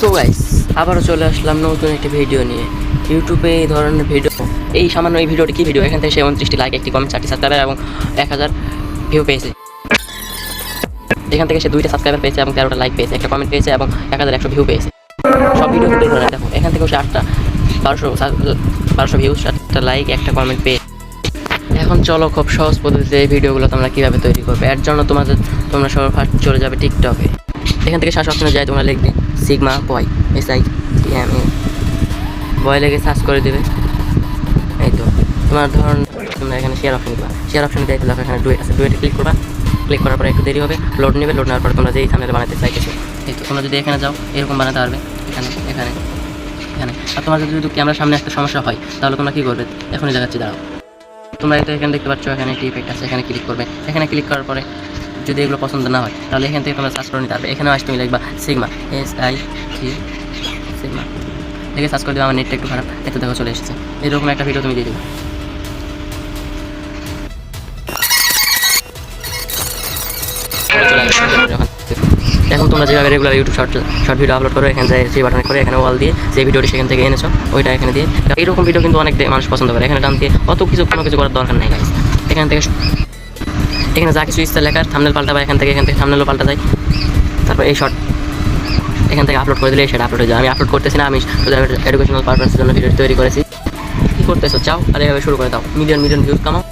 So guys, আবারও চলে আসলাম নতুন একটি ভিডিও নিয়ে। ইউটিউবে এই ধরনের ভিডিও, এই সামান্য এই ভিডিওটি কি ভিডিও, এখান থেকে সে 29টি লাইক, একটি কমেন্ট, 4টি সাবস্ক্রাইবার এবং 1000 ভিউ পেয়েছে। এখান থেকে সে 2টা সাবস্ক্রাইবার পেয়েছে এবং 13টা লাইক পেয়েছে, একটা কমেন্ট পেয়েছে এবং 1100 ভিউ পেয়েছে। সব ভিডিও কিন্তু এই ধরনের। দেখো, এখান থেকেও সে 1200 ভিউ, 7টা লাইক, একটা কমেন্ট পেয়ে। এখন চলো খুব সহজ পদ্ধতিতে এই ভিডিওগুলো তোমরা কীভাবে তৈরি করবে। এর জন্য তোমরা সবার ফার্স্ট চলে যাবে টিকটকে। এখান থেকে সার্চ অপশনে যাই, তোমরা লিখবে সিগমা বয়, SIGMA বয়, লেগে সার্চ করে দেবে। এই তো তোমরা তোমরা এখানে শেয়ার অপশন দিবা। শেয়ার অপশনে দিয়ে দিলে এখানে ডুয়েট আছে, ডুয়েটে ক্লিক করবা। ক্লিক করার পরে একটু দেরি হবে, লোড নেবে। লোড নেওয়ার পরে তোমরা যেই থাম্বনেল বানাতে চাইতেছো, এই তো তোমরা যদি এখানে যাও এরকম বানাতে পারবে। এখানে এখানে এখানে আর তোমার যদি ক্যামেরার সামনে একটা সমস্যা হয়, তাহলে তোমরা কী করবে, এখনই দেখাচ্ছি, দাঁড়াও। তোমরা এটা এখানে দেখতে পাচ্ছ, এখানে একটি ইফেক্ট আছে, এখানে ক্লিক করবে। এখানে ক্লিক করার পরে যদি এগুলো পছন্দ না হয়, তাহলে এখান থেকে তোমরা সার্চ করে নিতে পারবে। এখানেও আসতে তুমি লিখবা সিগমা, সিগমা লিখে সার্চ করে দেবে। আমার নেটটা একটু খারাপ, এতে দেখো চলে এসেছে। এরকম একটা ভিডিও তুমি দিয়ে দেবে। এখন তোমরা যেভাবে regular YouTube short video upload করো, এখানে যায় সেই বাটনে করে এখানে ওয়াল দিয়ে যে ভিডিওটি সেখান থেকে এনেছো ওইটা এখানে দিয়ে, এইরকম ভিডিও কিন্তু অনেক মানুষ পছন্দ করে। এখানে ডান দিয়ে কোনো কিছু করার দরকার নেই গাইস। এখানে যা কিছু ইচ্ছা লেখার থাম্বনেল পাল্টাবা, এখান থেকে থাম্বনেলও পাল্টা যায়। তারপর এই শর্ট এখান থেকে আপলোড করে দিলে সেটা আপলোড হয়ে যায়। আমি আপলোড করতেছি না, আমি এডুকেশনাল পারপাসের জন্য ভিডিও তৈরি করেছি। কী করতেছো, চাও আর এভাবে শুরু করে দাও, মিলিয়ন ভিউজ কামাও।